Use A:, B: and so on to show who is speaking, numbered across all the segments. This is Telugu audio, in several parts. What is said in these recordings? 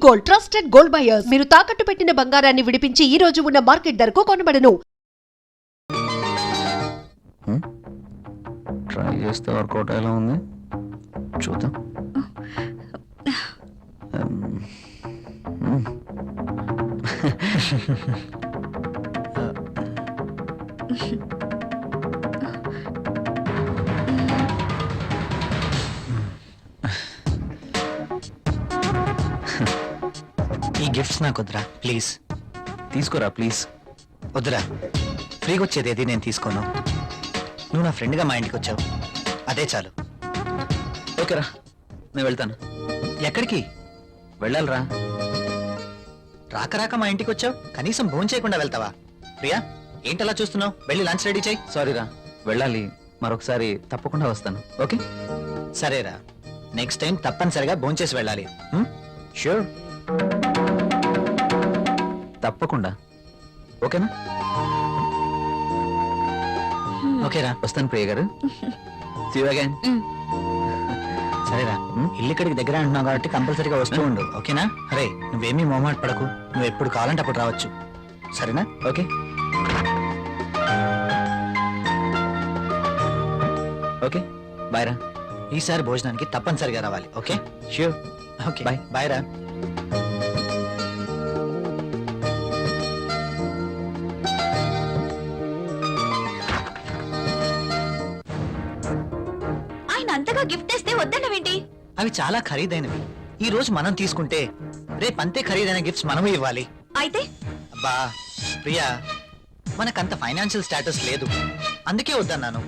A: Gold, trusted gold buyers. మీరు తాకట్టు పెట్టిన బంగారాన్ని విడిపించి ఈ రోజు ఉన్న మార్కెట్ ధరకు కొనబడను.
B: ట్రై చేస్తే వర్కౌట్ ఎలా ఉంది చూద్దాం.
C: ఈ గిఫ్ట్స్ నాకు వద్దురా ప్లీజ్.
B: తీసుకోరా ప్లీజ్.
C: వద్దురా, ఫ్రీగా వచ్చేది ఏది నేను తీసుకోను. నువ్వు నా ఫ్రెండ్గా మా ఇంటికి వచ్చావు, అదే చాలు.
B: ఓకేరా, నేను వెళ్తాను.
C: ఎక్కడికి
B: వెళ్ళాలిరా.
C: రాక రాక మా ఇంటికి వచ్చావు, కనీసం భోజనం చేయకుండా వెళ్తావా? ప్రియా ఏంటలా చూస్తున్నావు? వెళ్ళి లంచ్ రెడీ చేయి.
B: సారీరా, వెళ్ళాలి. మరొకసారి తప్పకుండా వస్తాను. ఓకే
C: సరేరా, నెక్స్ట్ టైం తప్పనిసరిగా భోజనం చేసి వెళ్ళాలి.
B: ష్యూర్, తప్పకుండా. ఓకేనా?
C: ఓకేరా,
B: వస్తాను ప్రియ గారు. See you again.
C: సరేరా. ఇల్లు ఇక్కడికి దగ్గర అంటున్నావు కాబట్టి కంపల్సరీగా వస్తూ ఉండు. ఓకేనా? అరే నువ్వేమీ మొహమాట పడకు, నువ్వు ఎప్పుడు కావాలంటే అప్పుడు రావచ్చు. సరేనా?
B: ఓకే ఓకే, బాయ్ రా.
C: ఈసారి భోజనానికి తప్పనిసరిగా రావాలి. Okay?
B: Sure.
C: Okay
B: Bye.
C: Bye రా.
D: ఆయన అంతగా గిఫ్ట్ ఇస్తే వద్దన్నవేంటి?
C: అవి చాలా ఖరీదైనవి. ఈ రోజు మనం తీసుకుంటే రేపు అంతే ఖరీదైన గిఫ్ట్స్ మనము ఇవ్వాలి.
D: అయితే
C: అబ్బా ప్రియా, మనకంత ఫైనాన్షియల్ స్టేటస్ లేదు, అందుకే వద్దన్నాను.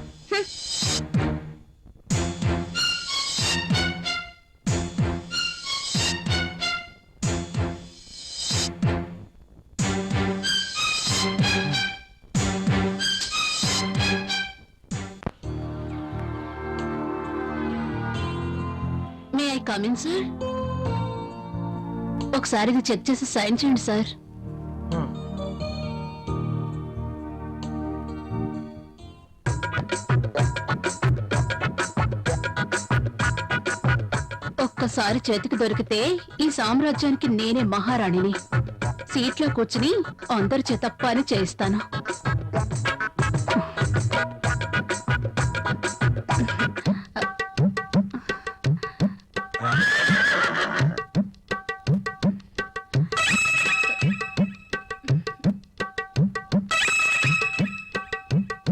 D: May I come in sir? ఒకసారి ఇది చెక్ చేసి సైన్ చేయండి సార్. ఒక్కసారి చేతికి దొరికితే ఈ సామ్రాజ్యానికి నేనే మహారాణిని. సీట్లో కూర్చుని అందరి చేత పని చేయిస్తాను.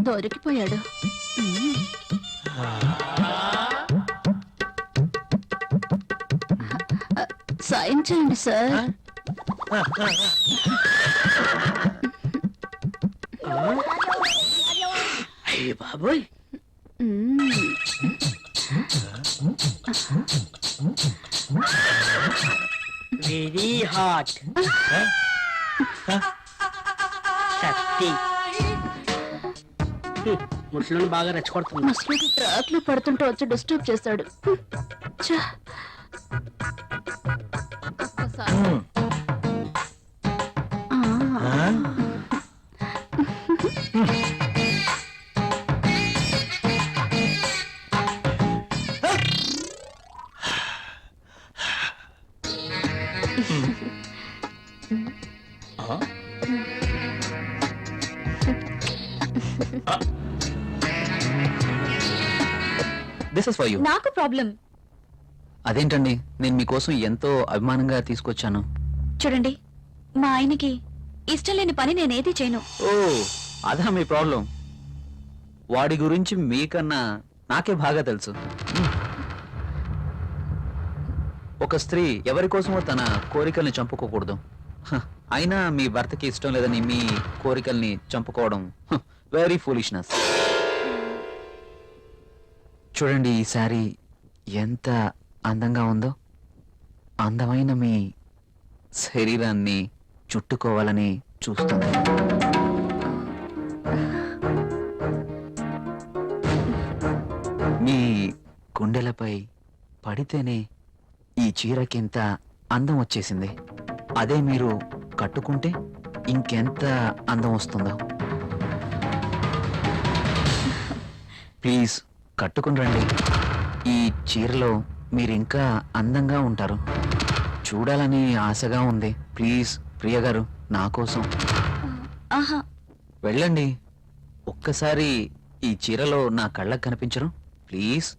D: దొరికిపోయాడు. సైన్ చేయండి సార్.
E: అయ్య బాబోయ్, వెరీ హాట్. శక్తి ముట్లను బాగా రెచ్చగొడుతుంది.
D: ముస్లిం ట్రాక్ లో పడుతుంటే వచ్చి డిస్టర్బ్ చేస్తాడు. ఛ! ఒక్కసారి.
B: This is for you.
D: నాకు ప్రాబ్లం.
B: అదేంటండి, నేను మీకోసం ఎంతో అభిమానంగా తీసుకొచ్చాను.
D: చూడండి, మా ఆయనకి ఇష్టం లేని పని నేనేది చేయను.
B: ఓ, అదా మీ ప్రాబ్లం. వాడి గురించి మీకన్నా నాకే బాగా తెలుసు. ఒక స్త్రీ ఎవరి కోసమో తన కోరికల్ని చంపుకోకూడదు. అయినా మీ భర్తకి ఇష్టం లేదని మీ కోరికల్ని చంపుకోవడం వెరీ ఫూలిష్నెస్. చూడండి, ఈ శారీ ఎంత అందంగా ఉందో. అందమైన మీ శరీరాన్ని చుట్టుకోవాలని చూస్తుంది. మీ గుండెలపై పడితేనే ఈ చీరకింత అందం వచ్చేసింది. అదే మీరు కట్టుకుంటే ఇంకెంత అందం వస్తుందో. ప్లీజ్ కట్టుకుని రండి. ఈ చీరలో మీరు ఇంకా అందంగా ఉంటారు. చూడాలని ఆశగా ఉంది. ప్లీజ్ ప్రియ గారు, నా కోసం
D: ఆహా,
B: వెళ్ళండి. ఒక్కసారి ఈ చీరలో నా కళ్ళకు కనిపించరు? ప్లీజ్.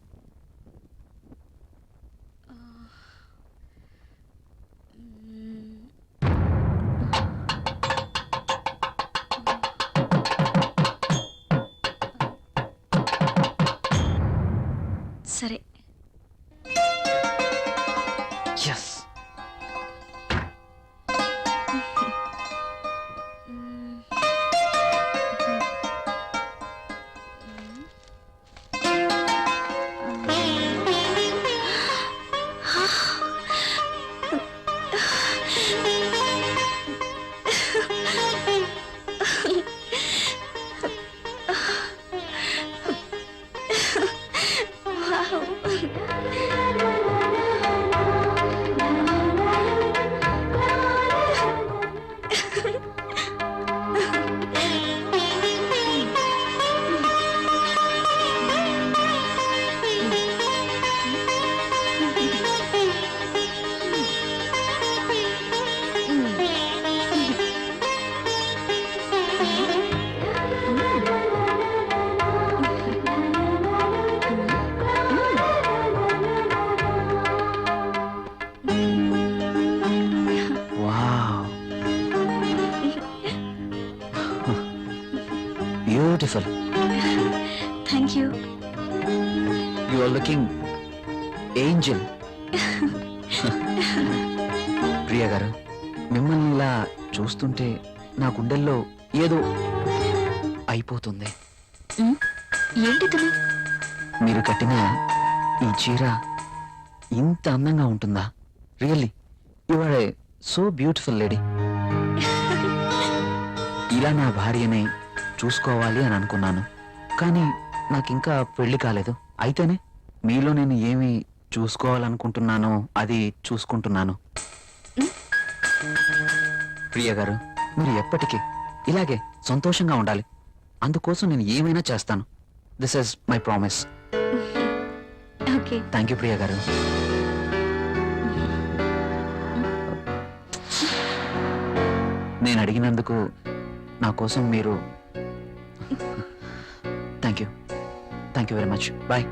D: సరే.
B: Yes. Beautiful.
D: Thank you.
B: You are looking angel. Priya గారు, మిమ్మల్ని ఇలా చూస్తుంటే నా గుండెల్లో ఏదో అయిపోతుంది.
D: ఏంటి?
B: మీరు కట్టిన ఈ చీర ఇంత అందంగా ఉంటుందా? Really you are a so beautiful lady. ఇలా నా భార్యని చూసుకోవాలి అని అనుకున్నాను, కానీ నాకింకా పెళ్లి కాలేదు. అయితేనే మీలో నేను ఏమి చూసుకోవాలనుకుంటున్నానో అది చూసుకుంటున్నాను. ప్రియ గారు, మీరు ఎప్పటికీ ఇలాగే సంతోషంగా ఉండాలి. అందుకోసం నేను ఏమైనా చేస్తాను. This is my promise.
D: Okay.
B: Thank you Priya గారు. నేను అడిగినందుకు నా కోసం మీరు thank you very much. Bye.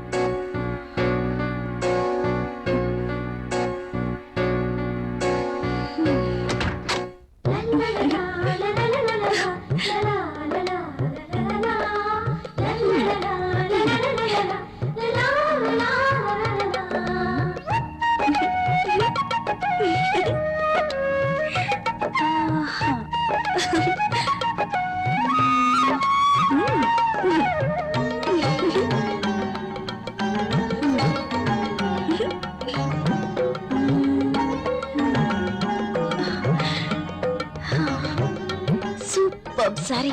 D: Sorry,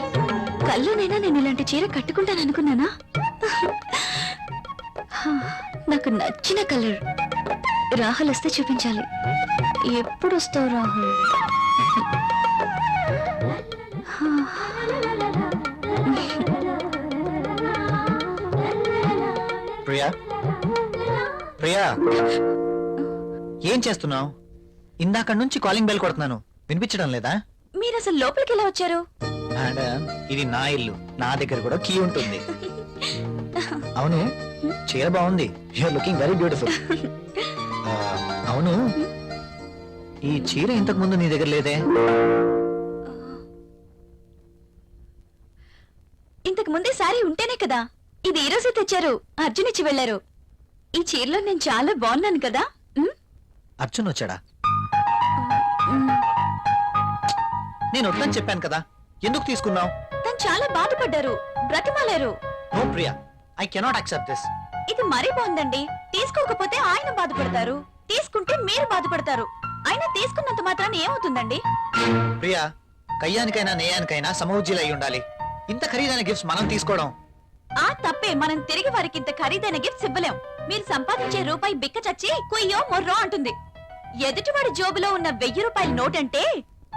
D: కల్లోనైనా నేను ఇలాంటి చీర కట్టుకుంటాను అనుకున్నానా? నాకు నచ్చిన కలర్. రాహుల్ వస్తే చూపించాలి. ఎప్పుడు వస్తావు రాహుల్?
C: ప్రియా, ప్రియా, ఏం చేస్తున్నావు? ఇందాక నుంచి కాలింగ్ బెల్ కొడుతున్నాను, వినిపించడం లేదా?
D: మీరు అసలు లోపలికి ఎలా వచ్చారు?
C: మేడం, ఇది నా ఇల్లు, నా దగ్గర కూడా కీ ఉంటుంది. అవును, చీర బాగుంది. You are looking very beautiful. అవును, ఈ చీర ఇంతకు ముందు నీ దగ్గర లేదే?
D: ఇంతకు ముందే సారీ ఉంటేనే కదా. ఇది ఈ రోజే తెచ్చారు, అర్జున్ ఇచ్చి వెళ్లారు. ఈ చీరలో నేను చాలా బాగున్నాను కదా.
C: అర్జున్ వచ్చాడా? నేను వద్దని చెప్పాను కదా, ఎందుకు తీసుకున్నావు?
D: తను చాలా బాధపడ్డారు, బ్రతిమాలారు.
C: No Priya, I cannot accept this.
D: ఇది మరీ బాగుందండి. తీసుకోకపోతే ఆయన బాధపడతారు, తీసుకుంటే మీరు బాధపడతారు. అయినా తీసుకున్నంత మాత్రాన ఏమవుతుందండి?
C: ప్రియా, కయ్యానికైనా నేయానికైనా సమౌజ్జీలు అయి ఉండాలి. ఇంత ఖరీదైన గిఫ్ట్స్ మనం తీసుకోవడం
D: ఆ తప్పే. మనం తిరిగి వారికి ఇంత ఖరీదైన గిఫ్ట్స్ ఇవ్వలేం. మీరు సంపాదించే రూపాయి బిక్క చచ్చి కుయ్యో మొర్రో అంటుంది. ఎదుటివాడి జోబులో ఉన్న 1000 రూపాయల నోట్ అంటే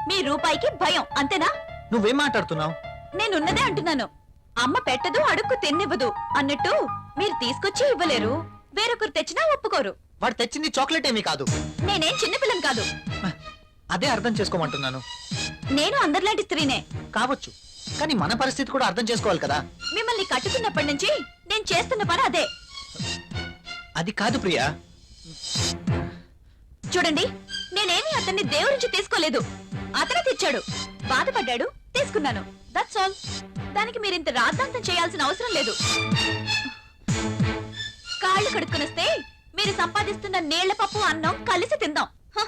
D: మీ రూపాయికి భయం, అంతేనా?
C: నువ్వేం మాట్లాడుతున్నావు?
D: నేనున్నదే అంటున్నాను. అమ్మ పెట్టదు, అడుక్కు తిన్నివ్వదు అన్నట్టు మీరు తీసుకొచ్చి ఇవ్వలేరు, వేరొకరు తెచ్చినా ఒప్పుకోరు.
C: వాడు తెచ్చింది చాక్లెట్ ఏమీ కాదు.
D: నేనేం చిన్నపిల్లని కాదు.
C: అదే అర్థం చేసుకోమంటున్నాను.
D: నేను అందరిలాంటి స్త్రీనే.
C: కావచ్చు, కానీ మన పరిస్థితి కూడా అర్థం చేసుకోవాలి కదా.
D: మిమ్మల్ని కట్టుకున్నప్పటి నుంచి నేను చేస్తున్న పని అదే.
C: అది కాదు ప్రియా.
D: చూడండి, నేనేమి అతన్ని దేవురించి తీసుకోలేదు. అతనే తెచ్చాడు, బాధపడ్డాడు, తీసుకున్నాను. That's all. దానికి మీరింత రాద్ధాంతం చేయాల్సిన అవసరం లేదు. కాళ్ళు కడుక్కునొస్తే మీరు సంపాదిస్తున్న నీళ్ల పప్పు అన్నం కలిసి తిందాం. హ.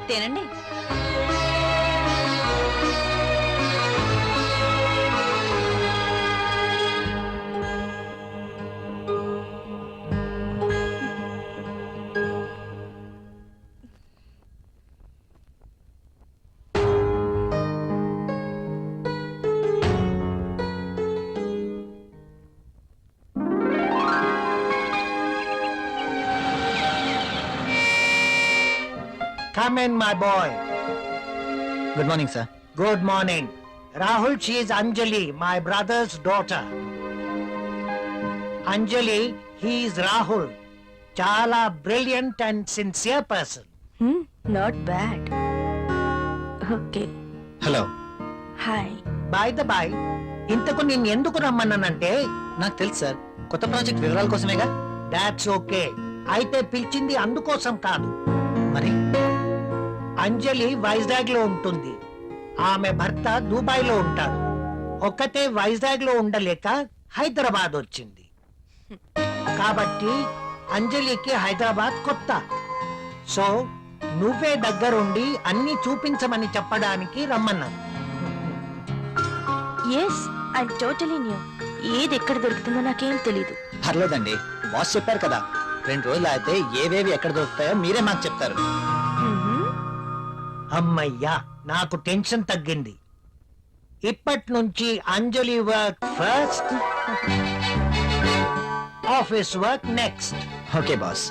D: తినండి.
F: Come in, my boy.
C: Good morning sir.
F: Good morning. Rahul, she is Anjali, my brother's daughter. Anjali, he is Rahul. Chala brilliant and sincere person.
D: Not bad. Okay.
C: Hello.
D: Hi.
F: By the by, ఇంతకు నేను ఎందుకు రమ్మన్నానంటే,
C: నాకు తెలుసు సార్, కొత్త ప్రాజెక్ట్ వివరాల కోసమేగా.
F: that's okay. అయితే పిలిచింది అందుకోసం కాదు.
C: మరి
F: అంజలి వైజాగ్ లో ఉంటుంది, ఆమె భర్త దుబాయ్ లో ఉంటాడు. ఒక్కతే వైజాగ్ లో ఉండలేక హైదరాబాద్ వచ్చింది. కాబట్టి అంజలికి హైదరాబాద్ కొత్త. సో నువ్వే దగ్గరుండి అన్ని చూపించమని చెప్పడానికి రమ్మన్నాను.
D: Yes, I totally new. ఏది ఎక్కడ దొరుకుతుందో నాకేం తెలీదు.
C: పర్లేదండి, బాస్ చెప్పారు కదా, 2 రోజులు అయితే ఏవేవి ఎక్కడ దొరుకుతాయో మీరే మాకు చెప్తారు.
F: అమ్మయ్యా, నాకు టెన్షన్ తగ్గింది. ఇప్పటి నుంచి Anjali work first, office work next.
C: Okay boss.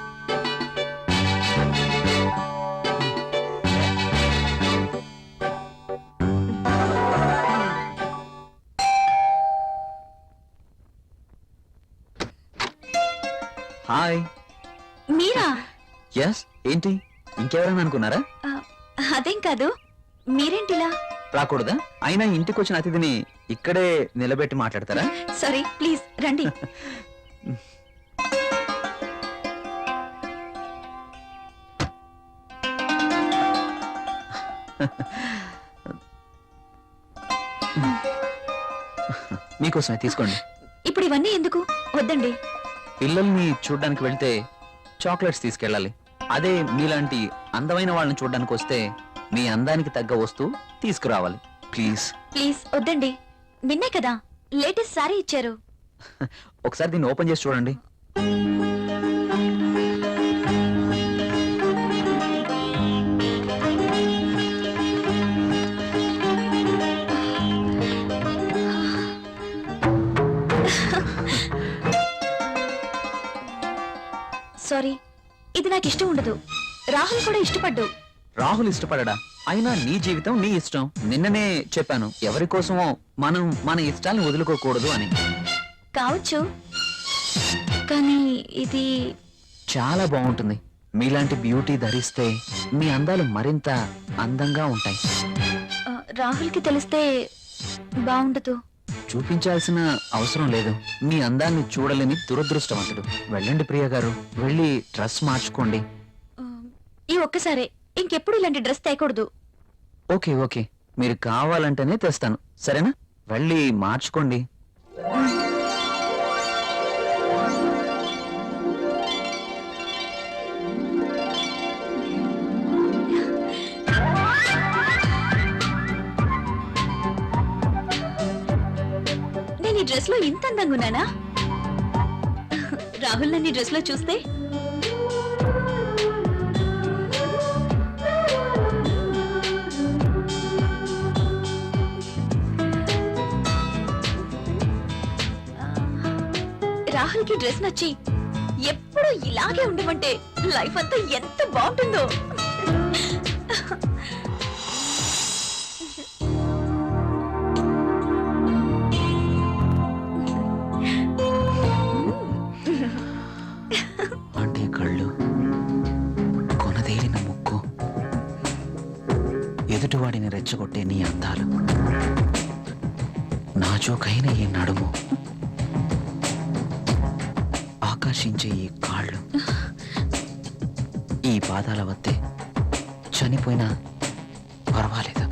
B: Hi.
D: మీరా?
B: ఎస్, ఏంటి ఇంకెవరైనా అనుకున్నారా?
D: అదేం కాదు. మీరేంటిలా?
B: రాకూడదా? అయినా ఇంటికి వచ్చిన అతిథిని ఇక్కడే నిలబెట్టి మాట్లాడతారా?
D: సారీ, ప్లీజ్ రండి.
B: మీకోసమే తీసుకోండి.
D: ఇప్పుడు ఇవన్నీ ఎందుకు? వద్దండి.
B: పిల్లల్ని చూడ్డానికి వెళ్తే చాక్లెట్స్ తీసుకెళ్ళాలి. అదే మీలాంటి అందమైన వాళ్ళని చూడ్డానికి వస్తే మీ అందానికి తగ్గ వస్తువు తీసుకురావాలి. ప్లీజ్
D: ప్లీజ్ వద్దండి. నిన్నే కదా లేటెస్ట్ సారీ ఇచ్చారు.
B: ఒకసారి దీన్ని ఓపెన్ చేసి చూడండి.
D: సారీ, ఇది నాకు ఇష్టం ఉండదు. రాహుల్ కూడా ఇష్టపడ్డు.
B: రాహుల్ ఇష్టపడడా? అయినా నీ జీవితం నీ ఇష్టం. నిన్ననే చెప్పాను, ఎవరి కోసమో మనం మన ఇష్టాల్ని వదులుకోకూడదు అని.
D: కావచ్చు, కానీ ఇది
B: చాలా బాగుంటుంది. మీలాంటి బ్యూటీ ధరిస్తే మీ అందాలు మరింత అందంగా ఉంటాయి.
D: రాహుల్కి తెలిస్తే బాగుండదు.
B: చూపించాల్సిన అవసరం లేదు. మీ అందాన్ని చూడలేని దురదృష్టవంతుడు. వెళ్ళండి ప్రియ గారు, వెళ్ళి డ్రెస్ మార్చుకోండి.
D: ఈ ఒక్కసారే, ఇంకెప్పుడు ఇలాంటి డ్రెస్ తేకూడదు.
B: ఓకే ఓకే, మీరు కావాలంటేనే తెస్తాను, సరేనా? వెళ్ళి మార్చుకోండి.
D: నేను ఈ డ్రెస్ లో ఇంత అందంగా ఉన్నానా? రాహుల్ నన్ను ఈ డ్రెస్ లో చూస్తే రాహుల్ కి డ్రెస్ నచ్చి ఎప్పుడు ఇలాగే ఉండమంటే లైఫ్ అంతా ఎంత బాగుంటుందో.
B: ఆంటీ కళ్ళు, కొనదేలిన ముక్కు, ఎదుటివాడిని రెచ్చగొట్టే నీ అందాలు, నాజూకైన ఈ నడుము, ఆకర్షించే ఈ కాళ్ళు, ఈ పాదాల వద్దే చనిపోయినా పర్వాలేదు.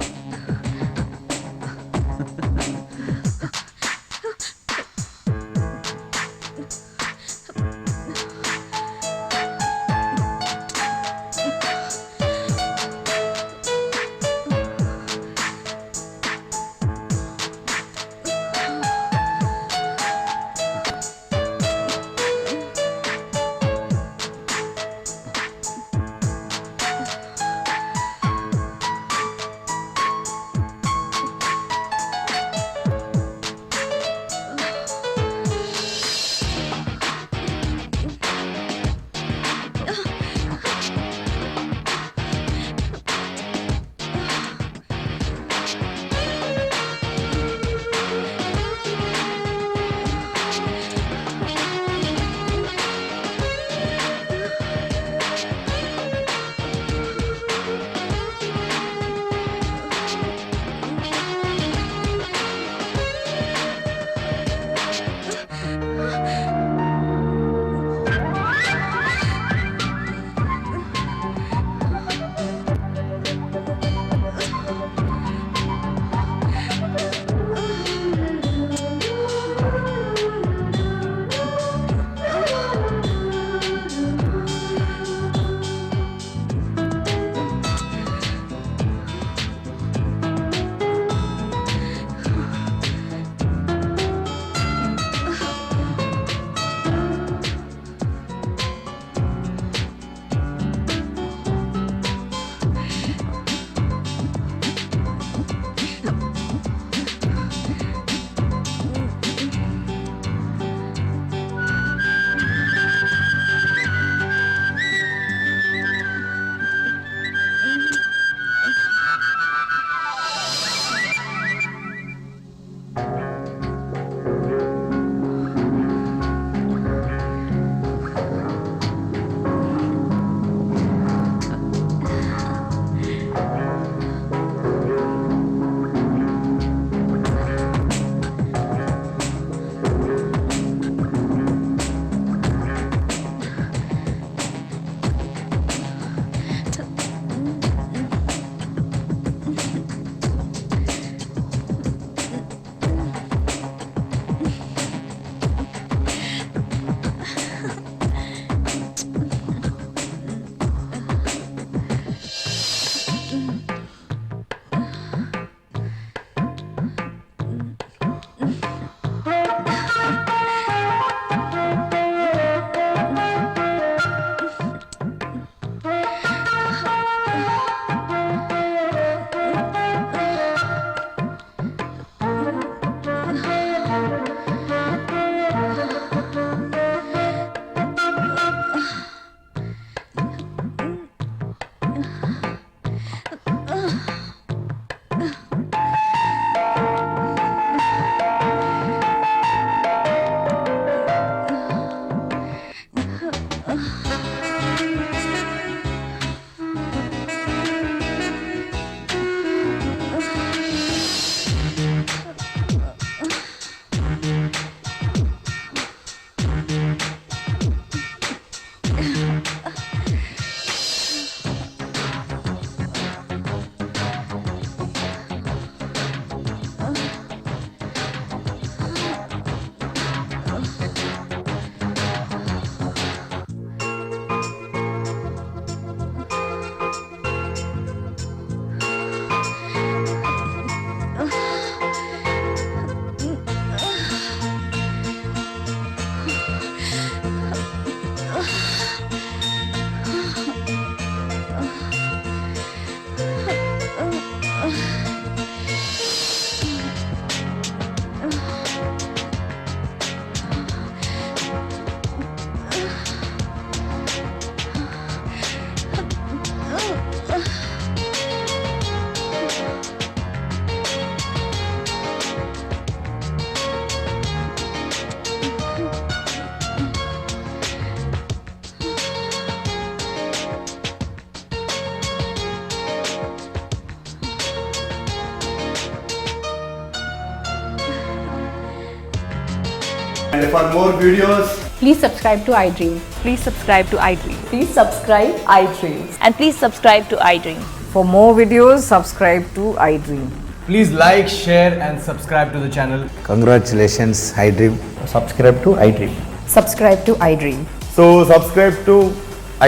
G: And for more videos,
H: Please subscribe to iDream.
I: Please subscribe to iDream.
H: Please subscribe iDream.
I: And please subscribe to iDream.
H: For more videos, subscribe to iDream.
G: please like, share, and subscribe to the channel.
C: Congratulations iDream. Subscribe to iDream.
H: Subscribe to iDream.
G: So subscribe to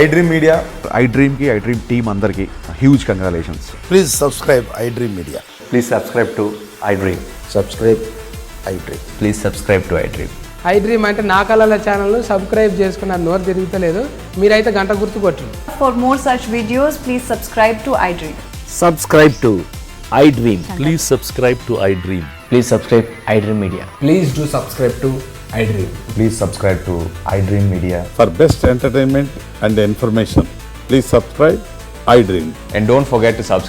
G: iDream Media.
J: iDream team అందరికి huge congratulations.
F: Please subscribe iDream Media.
J: Please subscribe to iDream.
C: Subscribe iDream.
J: Please subscribe to iDream.
H: iDream అంటే నా కళల ఛానల్ సబ్స్క్రైబ్ చేసుకున్న నోరు తిరుగుతలేదు, మీరైతే గంట గుర్తు కొట్టండి.
I: For more such videos, please subscribe to iDream.
C: Subscribe to iDream.
J: Please subscribe to iDream.
C: Please subscribe iDream Media.
G: Please do subscribe to iDream.
J: Please subscribe to iDream Media.
K: For best entertainment and information, please subscribe iDream.
J: And don't forget to subscribe